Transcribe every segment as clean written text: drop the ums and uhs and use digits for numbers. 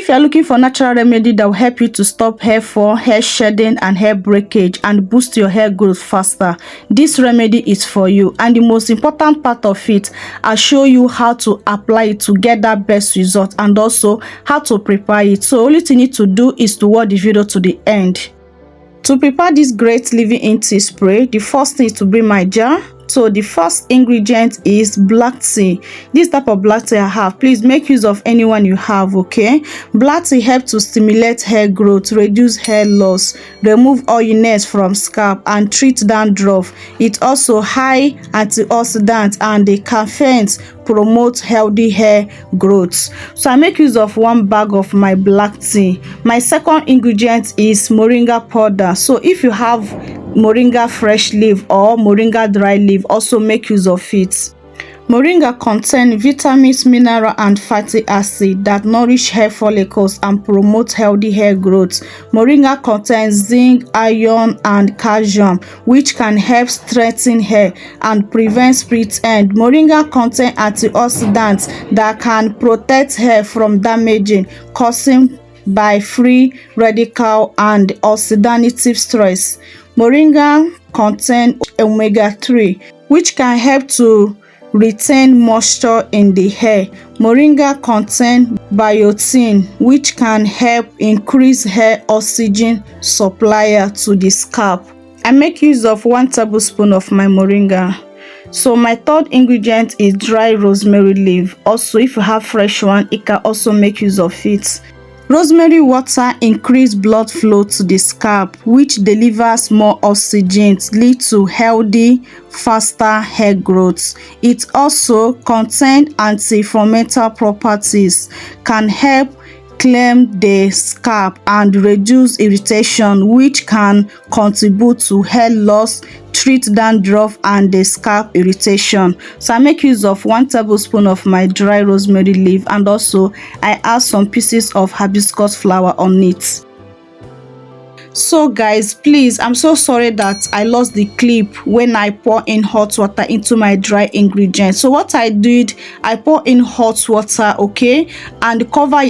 if you are looking for natural remedy that will help you to stop hair fall, hair shedding and hair breakage and boost your hair growth faster, this remedy is for you. And the most important part of it, I'll show you how to apply it to get that best result and also how to prepare it. So only thing you need to do is to watch the video to the end. To prepare this great leave-in tea spray, the first thing is to bring my jar. So the first ingredient is black tea. This type of black tea I have, please make use of anyone you have, okay? Black tea helps to stimulate hair growth, reduce hair loss, remove oiliness from scalp and treat dandruff. It also high antioxidant and the caffeine promote healthy hair growth. So I make use of 1 bag of my black tea. My second ingredient is moringa powder. So if you have moringa fresh leaf or moringa dry leaf, also make use of it. Moringa contains vitamins, mineral and fatty acid that nourish hair follicles and promote healthy hair growth. Moringa contains zinc, iron and calcium, which can help strengthen hair and prevent split end. Moringa contains antioxidants that can protect hair from damaging causing by free radical and oxidative stress. Moringa contains omega-3, which can help to retain moisture in the hair. Moringa contains biotin, which can help increase hair oxygen supply to the scalp. I make use of 1 tablespoon of my moringa. So my third ingredient is dry rosemary leaf. Also, if you have fresh one, you can also make use of it. Rosemary water increase blood flow to the scalp, which delivers more oxygen, lead to healthy, faster hair growth. It also contains anti-inflammatory properties, can help clean the scalp and reduce irritation, which can contribute to hair loss, treat dandruff and the scalp irritation. So I make use of 1 tablespoon of my dry rosemary leaf and also I add some pieces of hibiscus flower on it. So guys, please, I'm so sorry that I lost the clip when I pour in hot water into my dry ingredients. So what I did, I pour in hot water, okay, and cover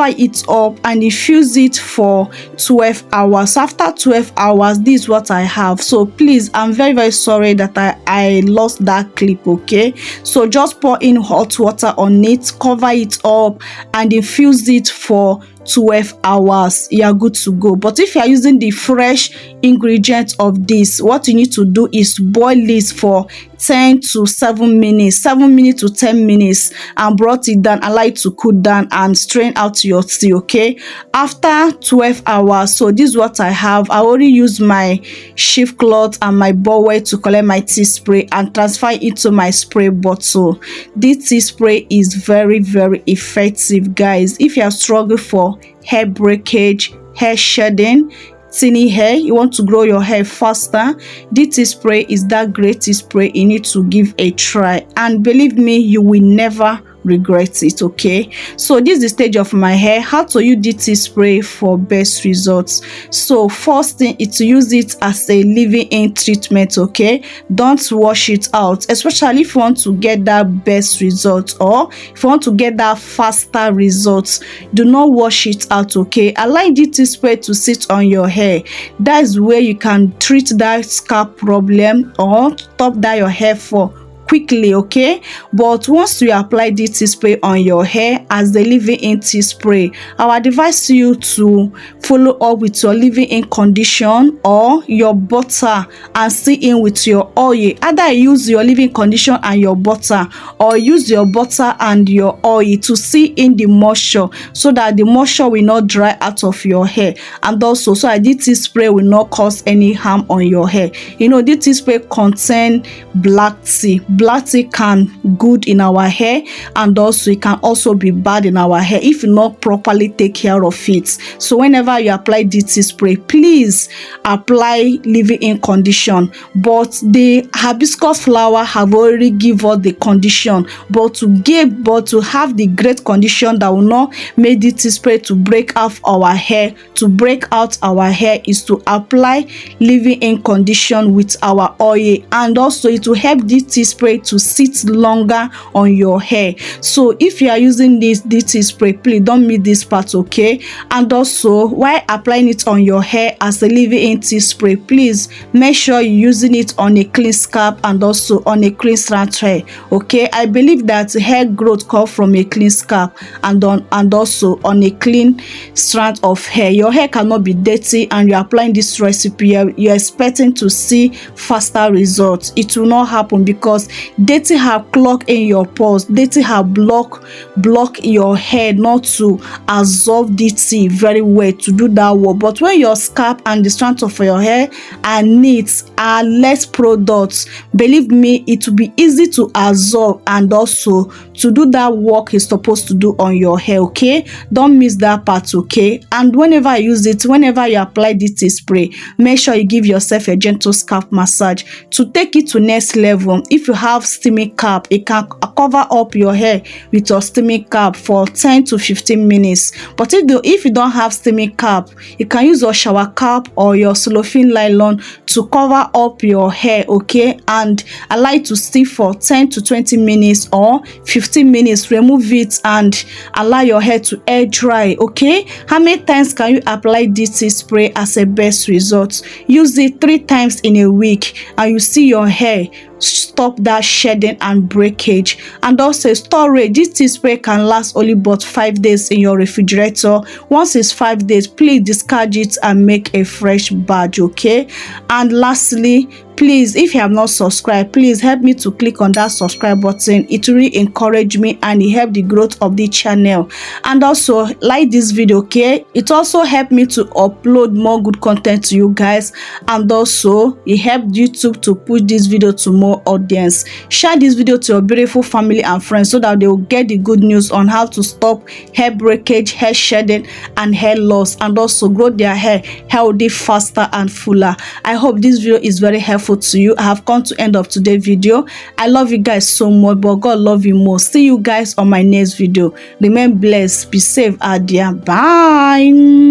it up and infuse it for 12 hours. After 12 hours, this is what I have. So please, I'm very sorry that I lost that clip, okay? So just pour in hot water on it, cover it up and infuse it for 12 hours. You are good to go. But if you are using the fresh ingredients of this, what you need to do is boil this for 10 to 7 minutes, 7 minutes to 10 minutes, and brought it down, allow it to cool down and strain out your tea, okay? After 12 hours, so this is what I have. I already used my sheaf cloth and my bowl to collect my tea spray and transfer it into my spray bottle. This tea spray is very effective, guys. If you are struggling for hair breakage, hair shedding, thinning hair, you want to grow your hair faster, this tea spray is that great tea spray you need to give a try, and believe me, you will never regret it, okay? So this is the stage of my hair, how to use this tea spray for best results. So first thing is to use it as a leave-in treatment, okay? Don't wash it out, especially if you want to get that best result or if you want to get that faster results. Do not wash it out, okay? Allow this tea spray to sit on your hair. That's where you can treat that scalp problem or stop that your hair fall quickly, okay? But once you apply this tea spray on your hair as the leave-in tea spray, I will advise you to follow up with your leave-in condition or your butter and see in with your oil. Either use your leave-in condition and your butter or use your butter and your oil to see in the moisture so that the moisture will not dry out of your hair, and also so that this tea spray will not cause any harm on your hair. You know, this tea spray contain black tea. Black tea can good in our hair, and also it can also be bad in our hair if you not properly take care of it. So whenever you apply this tea spray, please apply leave-in condition. But the hibiscus flower have already give us the condition, but to have the great condition that will not make this tea spray to break out our hair, is to apply leave-in condition with our oil, and also it will help this tea spray spray to sit longer on your hair. So if you are using this tea spray, please don't miss this part, okay? And also, while applying it on your hair as a leave-in tea spray, please make sure you're using it on a clean scalp and also on a clean strand hair, okay? I believe that hair growth comes from a clean scalp and also on a clean strand of hair. Your hair cannot be dirty, and you're applying this recipe, you're expecting to see faster results. It will not happen because dirty have clogged in your pores, dirty have block your hair not to absorb the tea very well to do that work. But when your scalp and the strand of your hair are neat, are less products, believe me, it will be easy to absorb and also to do that work you're supposed to do on your hair, okay? Don't miss that part, okay? And whenever you use it, whenever you apply this tea spray, make sure you give yourself a gentle scalp massage to take it to next level. If you have steaming cap, it can cover up your hair with your steaming cap for 10 to 15 minutes. But if you don't have steaming cap, you can use your shower cap or your cellophane nylon to cover up your hair, okay? And allow it to steam for 10 to 20 minutes or 15 minutes. Remove it and allow your hair to air dry, okay? How many times can you apply this tea spray as a best result? Use it 3 times in a week and you see your hair stop that shedding and breakage. And also storage, this tea spray can last only but 5 days in your refrigerator. Once it's 5 days, please discard it and make a fresh batch, okay? And lastly, please, if you have not subscribed, please help me to click on that subscribe button. It really encourage me and it help the growth of the channel. And also like this video, okay? It also help me to upload more good content to you guys, and also it help YouTube to push this video to more audience. Share this video to your beautiful family and friends so that they will get the good news on how to stop hair breakage, hair shedding and hair loss, and also grow their hair healthy, faster and fuller. I hope this video is very helpful to you. I have come to end of today's video. I love you guys so much, but God love you more. See you guys on my next video. Remain blessed, be safe out there. Bye.